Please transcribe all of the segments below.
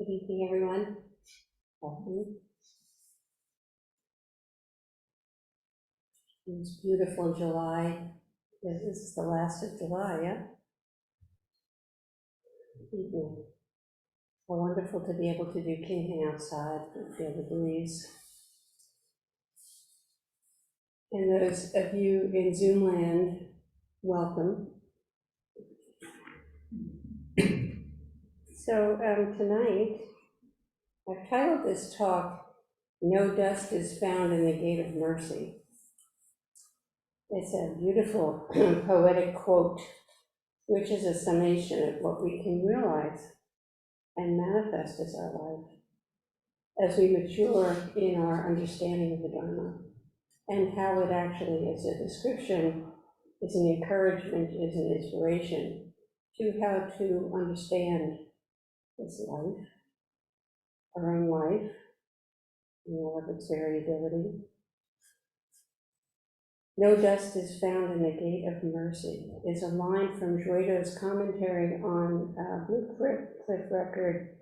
Good evening, everyone. Welcome. It's beautiful July. This is the last of July, yeah? Evening. Well, wonderful to be able to do camping outside, feel the breeze. And those of you in Zoom land, welcome. So tonight, I've titled this talk, "No Dust is Found in the Gate of Mercy." It's a beautiful poetic quote, which is a summation of what we can realize and manifest as our life as we mature in our understanding of the Dharma, and how it actually is a description, is an encouragement, is an inspiration to how to understand this life, our own life, and all of its variability. No dust is found in the gate of mercy is a line from Joido's commentary on Blue Cliff Record,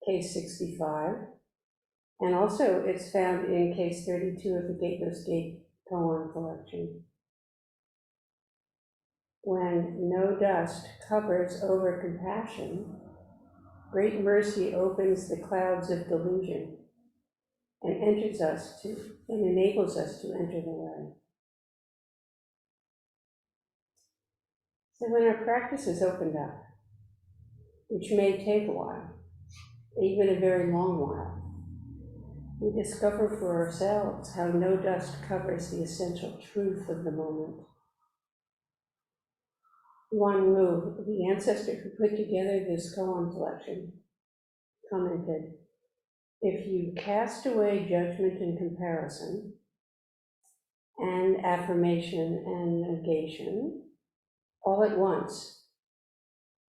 case 65. And also it's found in case 32 of the Gateless Gate poem collection. When no dust covers over compassion, great mercy opens the clouds of delusion and enables us to enter the way. So when our practice is opened up, which may take a while, even a very long while, we discover for ourselves how no dust covers the essential truth of the moment. Yuan Wu, the ancestor who put together this koan collection, commented, "If you cast away judgment and comparison, and affirmation and negation, all at once,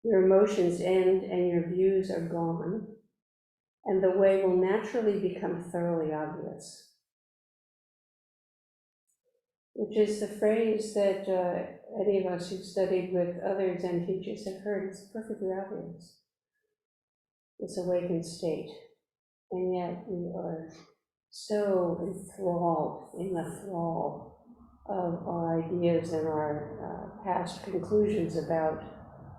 your emotions end and your views are gone, and the way will naturally become thoroughly obvious." Which is the phrase that any of us who've studied with other Zen teachers have heard. It's perfectly obvious. This awakened state. And yet we are so enthralled in the thrall of our ideas and our past conclusions about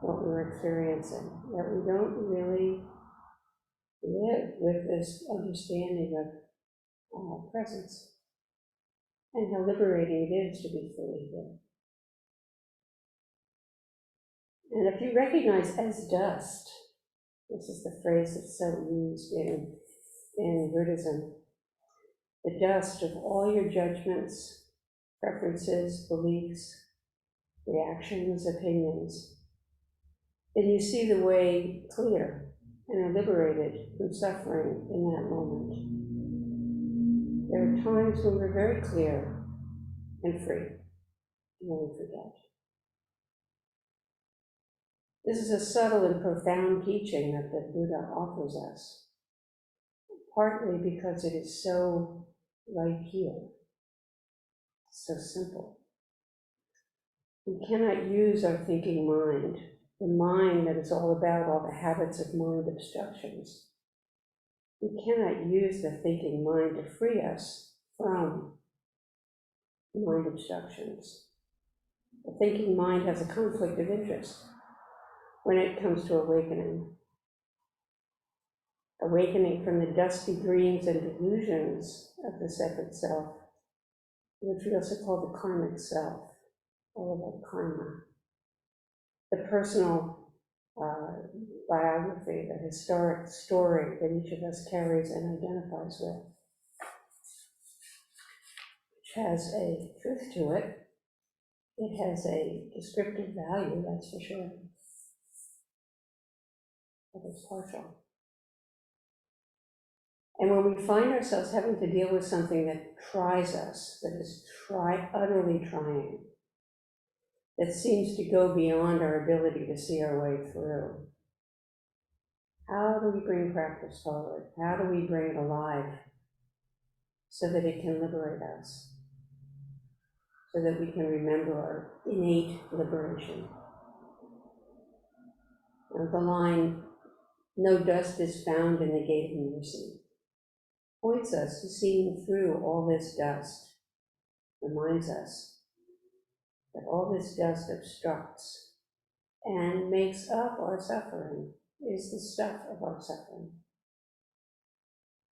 what we're experiencing, that we don't really live with this understanding of presence and how liberating it is to be fully here. And if you recognize as dust, this is the phrase that's so used in Buddhism, the dust of all your judgments, preferences, beliefs, reactions, opinions, then you see the way clear and are liberated from suffering in that moment. There are times when we're very clear and free, and then we forget. This is a subtle and profound teaching that the Buddha offers us, partly because it is so right here, so simple. We cannot use our thinking mind, the mind that is all about all the habits of mind obstructions. We cannot use the thinking mind to free us from mind obstructions. The thinking mind has a conflict of interest when it comes to awakening. Awakening from the dusty dreams and delusions of the separate self, which we also call the karmic self, all about karma. The personal biography, the historic story that each of us carries and identifies with, which has a truth to it. It has a descriptive value, that's for sure, but it's partial. And when we find ourselves having to deal with something that tries us, that is utterly trying, that seems to go beyond our ability to see our way through, how do we bring practice forward? How do we bring it alive so that it can liberate us? So that we can remember our innate liberation. The line No dust is found in the gate of mercy. Points us to seeing through all this dust, reminds us that all this dust obstructs and makes up our suffering, is the stuff of our suffering.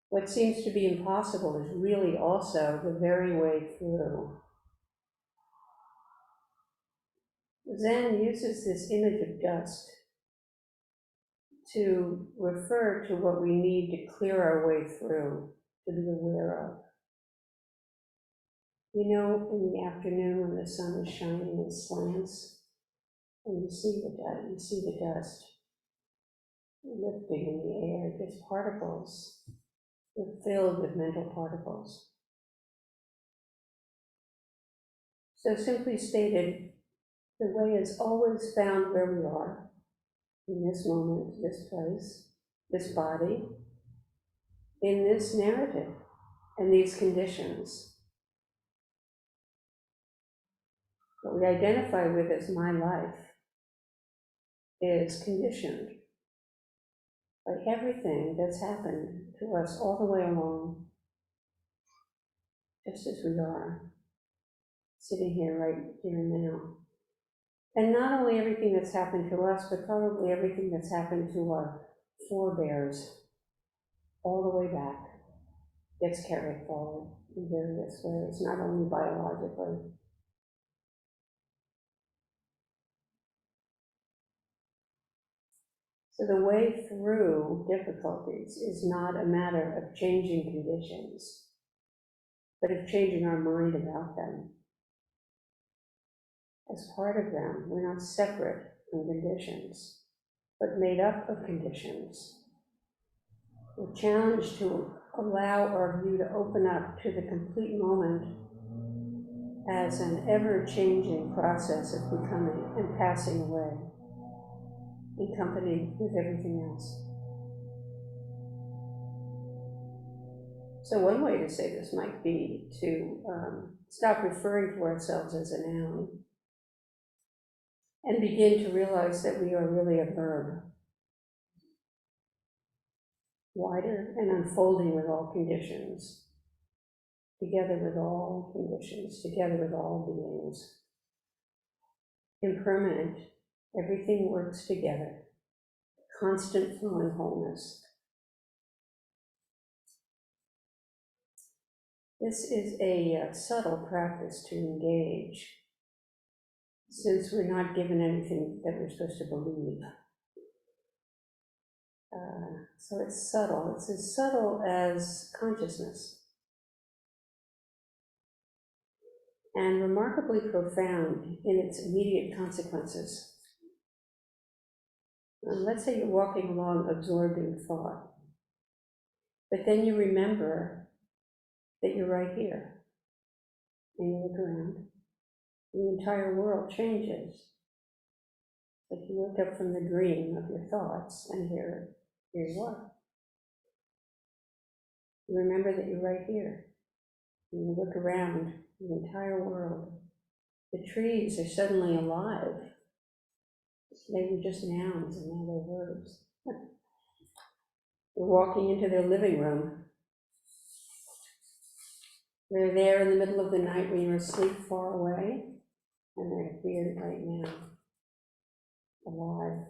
What seems to be impossible is really also the very way through. Zen uses this image of dust to refer to what we need to clear our way through, to be aware of. You know, in the afternoon when the sun is shining and slants, and you see the dust lifting in the air, just particles. We're filled with mental particles. So simply stated, the way is always found where we are, in this moment, this place, this body, in this narrative, and these conditions. What we identify with as my life is conditioned by everything that's happened to us all the way along, just as we are, sitting here right here and now. And not only everything that's happened to us, but probably everything that's happened to our forebears, all the way back, gets carried forward in various ways, not only biologically. So the way through difficulties is not a matter of changing conditions, but of changing our mind about them. As part of them, we're not separate from conditions, but made up of conditions. We're challenged to allow our view to open up to the complete moment as an ever-changing process of becoming and passing away, in company with everything else. So one way to say this might be to stop referring to ourselves as a noun and begin to realize that we are really a verb, wider and unfolding with all conditions, together with all conditions, together with all beings. Impermanent, everything works together, constant flowing wholeness. This is a subtle practice to engage, since we're not given anything that we're supposed to believe. So it's subtle. It's as subtle as consciousness, and remarkably profound in its immediate consequences. Let's say you're walking along absorbed in thought, but then you remember that you're right here, and you look around. The entire world changes. Like you look up from the dream of your thoughts, and here you are. You remember that you're right here. And you look around the entire world. The trees are suddenly alive. They were just nouns, and now they're verbs. You're walking into their living room. They're there in the middle of the night when you're asleep far away, and they're here right now, alive,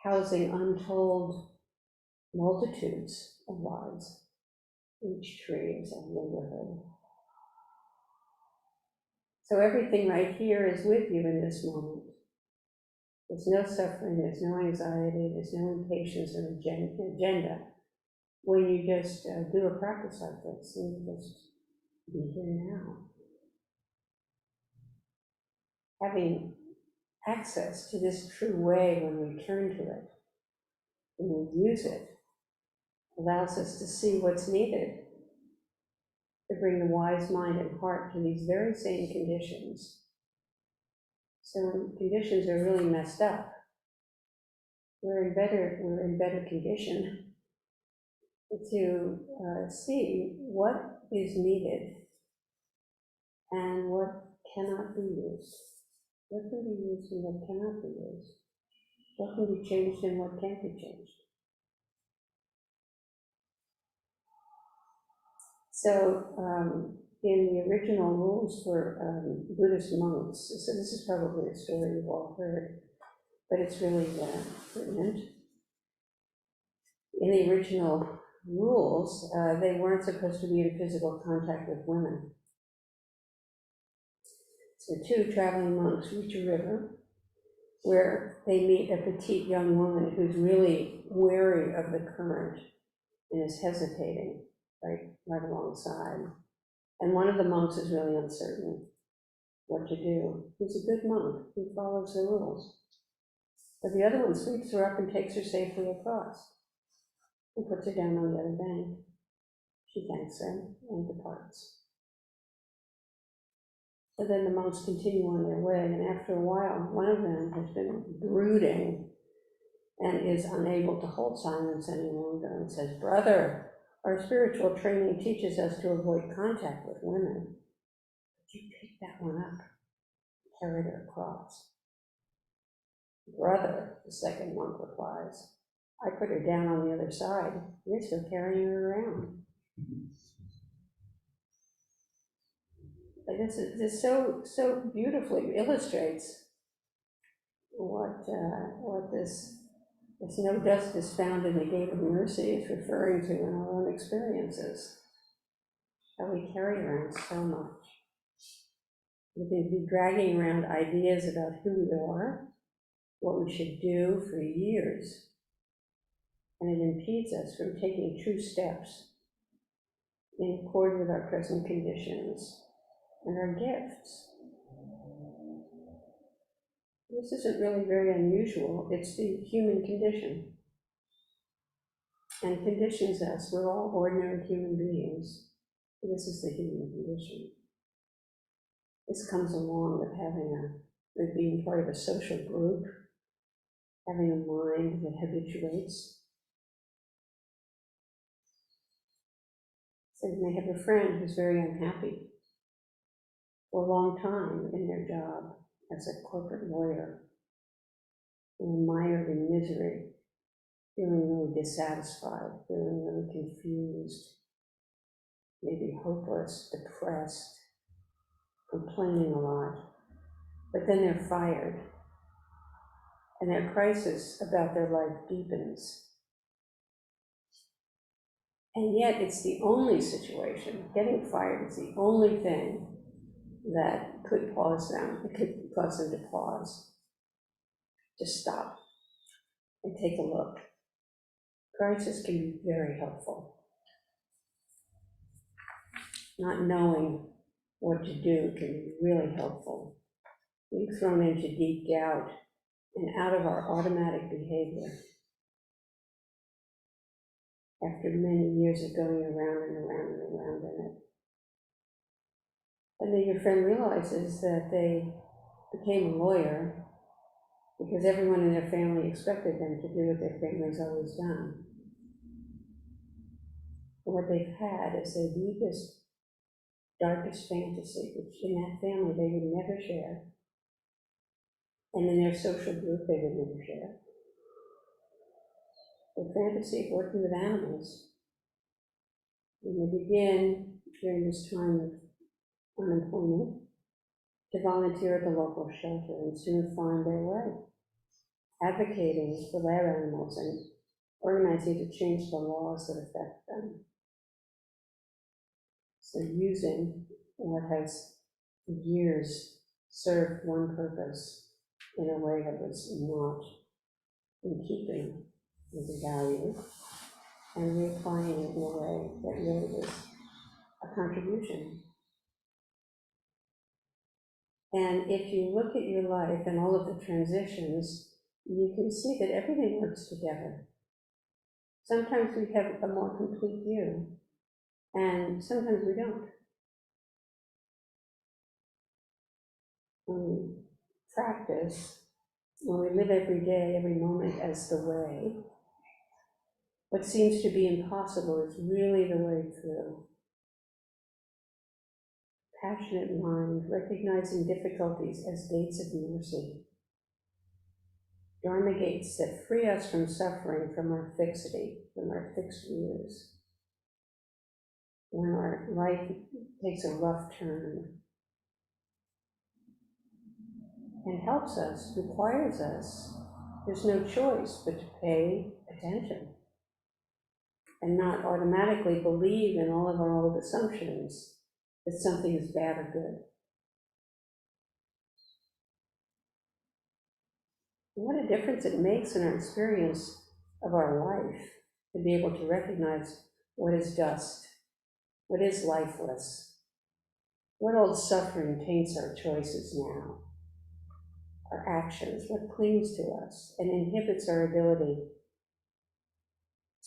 housing untold multitudes of lives. Each tree is a neighborhood. So everything right here is with you in this moment. There's no suffering, there's no anxiety, there's no impatience or agenda when you just do a practice like this, and you just be here now. Having access to this true way when we turn to it, when we use it, allows us to see what's needed to bring the wise mind and heart to these very same conditions. So when conditions are really messed up, we're in better condition to see what is needed and what cannot be used. What can be used and what cannot be used. What can be changed and what can't be changed. So in the original rules for Buddhist monks, so this is probably a story you've all heard, but it's really pertinent. In the original rules, they weren't supposed to be in physical contact with women. So two traveling monks reach a river where they meet a petite young woman who's really wary of the current and is hesitating right alongside. And one of the monks is really uncertain what to do. He's a good monk, he follows the rules. But the other one sweeps her up and takes her safely across and puts her down on the other bank. She thanks her and departs. So then the monks continue on their way, and after a while, one of them has been brooding and is unable to hold silence any longer and says, "Brother, our spiritual training teaches us to avoid contact with women. But you picked that one up, carried her across." "Brother," the second monk replies, "I put her down on the other side. You're still carrying her around." And this so beautifully illustrates what this no dust is found in the gate of mercy is referring to in our own experiences. How we carry around so much. We can be dragging around ideas about who we are, what we should do for years, and it impedes us from taking true steps in accord with our present conditions and our gifts. This isn't really very unusual. It's the human condition. And conditions us. We're all ordinary human beings. This is the human condition. This comes along with being part of a social group, having a mind that habituates. So you may have a friend who's very unhappy for a long time in their job as a corporate lawyer, and mired in misery, feeling really dissatisfied, feeling really confused, maybe hopeless, depressed, complaining a lot. But then they're fired, and their crisis about their life deepens. And yet it's the only situation, getting fired is the only thing that could cause them to pause, to stop and take a look. Crisis can be very helpful. Not knowing what to do can be really helpful. Being thrown into deep doubt and out of our automatic behavior after many years of going around and around and around in it. And then your friend realizes that they became a lawyer because everyone in their family expected them to do what their family's always done. And what they've had is their deepest, darkest fantasy, which in that family they would never share. And in their social group they would never share. The fantasy of working with animals. And they begin, during this time of unemployment, to volunteer at the local shelter and soon find their way, advocating for lab animals and organizing to change the laws that affect them. So using what has for years served one purpose in a way that was not in keeping with the value, and reapplying it in a way that really was a contribution. And if you look at your life and all of the transitions, you can see that everything works together. Sometimes we have a more complete view, and sometimes we don't. When we practice, when we live every day, every moment as the way, what seems to be impossible is really the way through. Passionate mind, recognizing difficulties as gates of mercy. Dharma gates that free us from suffering from our fixity, from our fixed views. when our life takes a rough turn and helps us, requires us, there's no choice but to pay attention and not automatically believe in all of our old assumptions that something is bad or good. And what a difference it makes in our experience of our life to be able to recognize what is dust, what is lifeless, what old suffering taints our choices now, our actions, what clings to us and inhibits our ability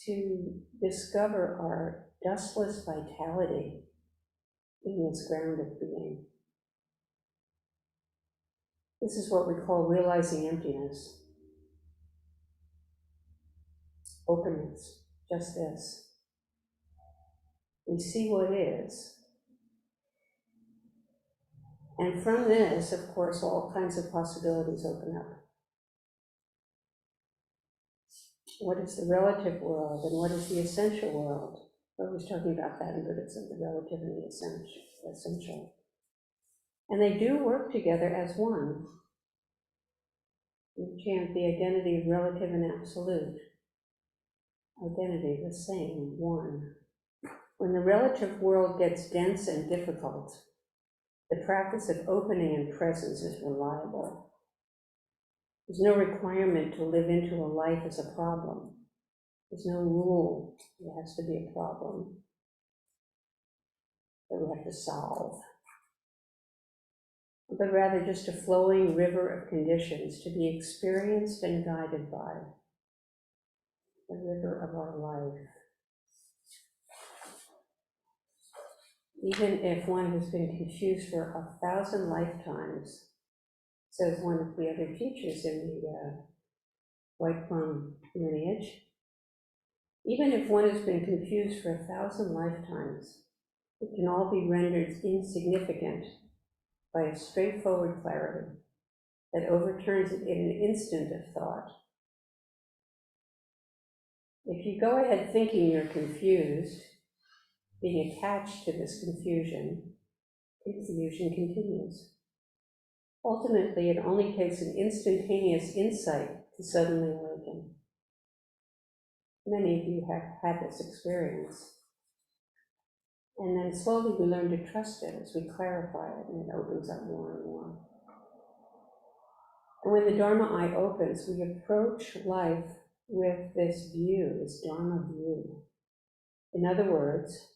to discover our dustless vitality in this ground of being. This is what we call realizing emptiness, openness, just this. We see what is. And from this, of course, all kinds of possibilities open up. What is the relative world and what is the essential world? We're always talking about that in Buddhism, the relative and the essential. And they do work together as one. We chant the identity of relative and absolute. Identity, the same, one. When the relative world gets dense and difficult, the practice of opening and presence is reliable. There's no requirement to live into a life as a problem. There's no rule. It has to be a problem that we have to solve. But rather just a flowing river of conditions to be experienced and guided by, the river of our life. Even if one has been confused for 1,000 lifetimes, says one of the other teachers in the White Plum lineage, even if one has been confused for 1,000 lifetimes, it can all be rendered insignificant by a straightforward clarity that overturns it in an instant of thought. If you go ahead thinking you're confused, being attached to this confusion continues. Ultimately, it only takes an instantaneous insight to suddenly awaken. Many of you have had this experience. And then slowly we learn to trust it as we clarify it, and it opens up more and more. And when the Dharma eye opens, we approach life with this view, this Dharma view. In other words,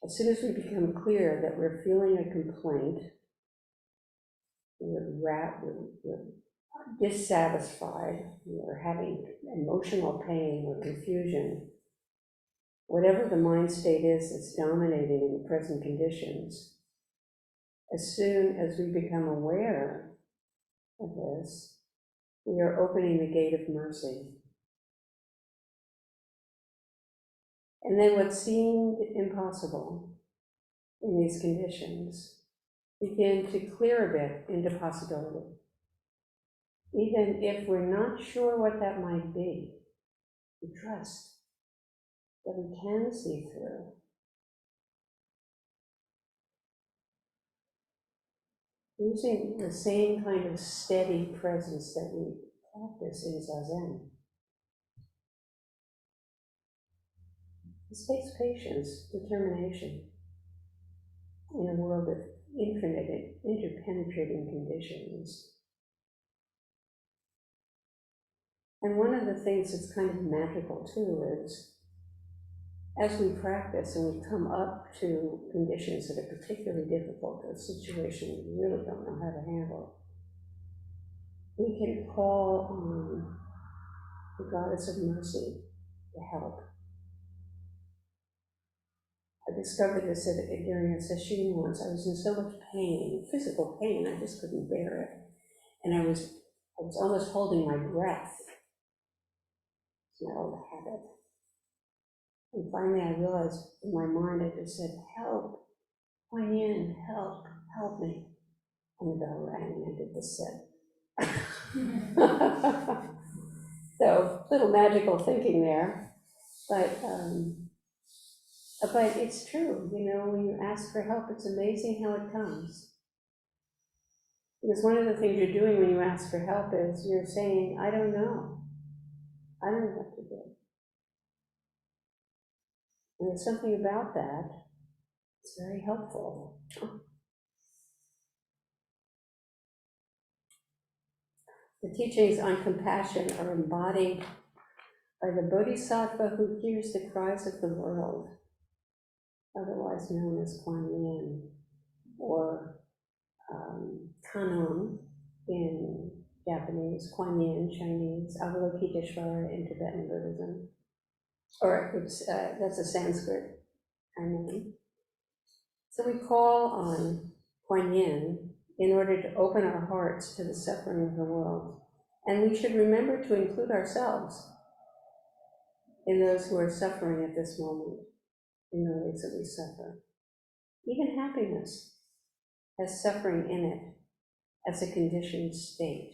as soon as we become clear that we're feeling a complaint, we're dissatisfied, we're having emotional pain or confusion, whatever the mind state is that's dominating in the present conditions, as soon as we become aware of this, we are opening the gate of mercy. And then what seemed impossible in these conditions begin to clear a bit into possibility. Even if we're not sure what that might be, we trust that we can see through. Using the same kind of steady presence that we practice in Zazen. This takes patience, determination in a world of infinite, interpenetrating conditions. And one of the things that's kind of magical too is, as we practice and we come up to conditions that are particularly difficult, a situation we really don't know how to handle, we can call on the Goddess of Mercy to help. I discovered this during a session once. I was in so much pain, physical pain, I just couldn't bear it. And I was almost holding my breath. It's my old habit. And finally I realized in my mind, I just said, help, Kuan Yin, help, help me. And the bell rang and I did this sit. So, little magical thinking there. But But it's true, when you ask for help, it's amazing how it comes. Because one of the things you're doing when you ask for help is you're saying, I don't know. I don't know what to do. And there's something about that. It's very helpful. The teachings on compassion are embodied by the Bodhisattva who hears the cries of the world, otherwise known as Kuan Yin, or Kannon in Japanese, Kuan Yin, Chinese, Avalokiteshvara in Tibetan Buddhism, or that's a Sanskrit name. So we call on Kuan Yin in order to open our hearts to the suffering of the world. And we should remember to include ourselves in those who are suffering at this moment, in the ways that we suffer. Even happiness has suffering in it as a conditioned state.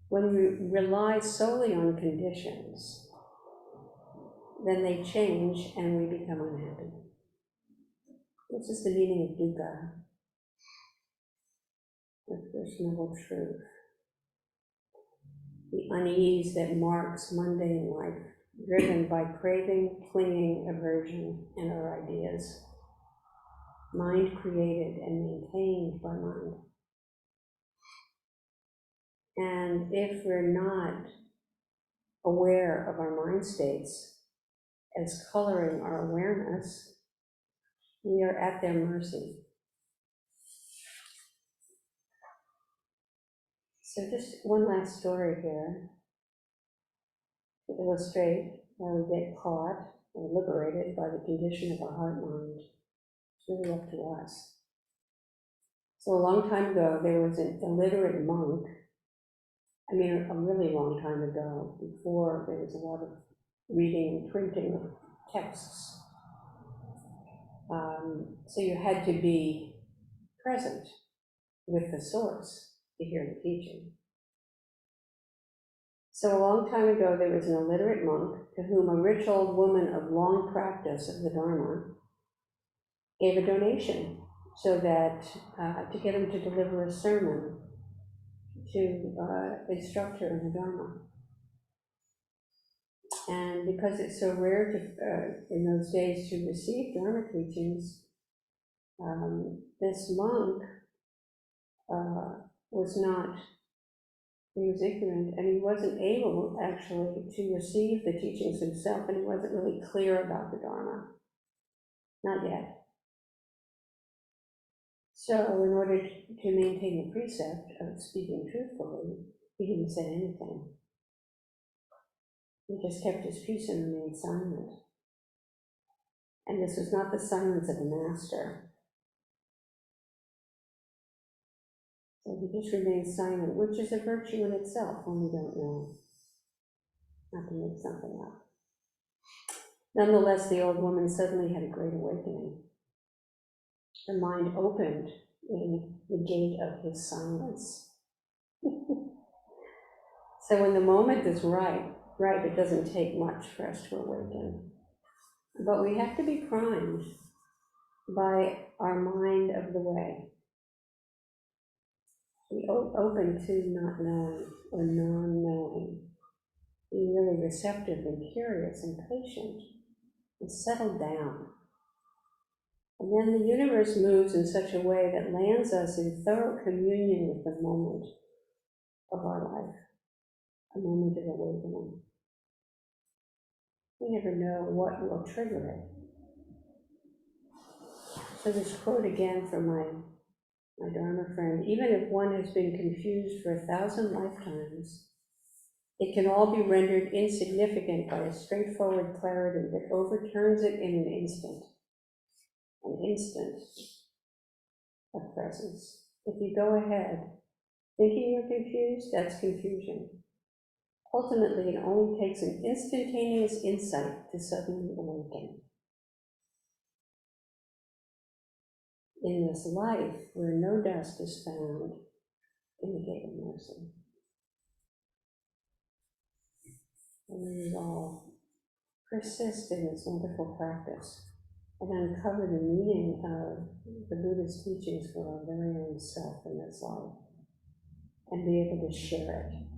When we rely solely on conditions, then they change and we become unhappy. This is the meaning of dukkha, the First Noble Truth. The unease that marks mundane life, driven by craving, clinging, aversion, and our ideas. Mind created and maintained by mind. And if we're not aware of our mind states as coloring our awareness, we are at their mercy. So just one last story here to illustrate how we get caught or liberated by the condition of our heart-mind. It's really up to us. So a long time ago, there was an illiterate monk. A really long time ago, before there was a lot of reading and printing of texts. So you had to be present with the source to hear the teaching. So a long time ago, there was an illiterate monk to whom a rich old woman of long practice of the Dharma gave a donation so that to get him to deliver a sermon to instruct her in the Dharma. And because it's so rare to, in those days to receive Dharma teachings, this monk he was ignorant, and he wasn't able actually to receive the teachings himself, and he wasn't really clear about the Dharma. Not yet. So in order to maintain the precept of speaking truthfully, he didn't say anything. He just kept his peace and remained silent. And this was not the silence of a master. So he just remained silent, which is a virtue in itself when we don't know. Not to make something up. Nonetheless, the old woman suddenly had a great awakening. Her mind opened in the gate of his silence. So when the moment is right, it doesn't take much for us to awaken. But we have to be primed by our mind of the way. Be open to not knowing or non-knowing. Be really receptive and curious and patient and settle down. And then the universe moves in such a way that lands us in thorough communion with the moment of our life, a moment of awakening. We never know what will trigger it. So this quote again from my Dharma friend: even if one has been confused for 1,000 lifetimes, it can all be rendered insignificant by a straightforward clarity that overturns it in an instant of presence. If you go ahead thinking you're confused, that's confusion. Ultimately, it only takes an instantaneous insight to suddenly awaken. In this life, where no dust is found in the gate of mercy. And we all persist in this wonderful practice and uncover the meaning of the Buddha's teachings for our very own self in this life and be able to share it.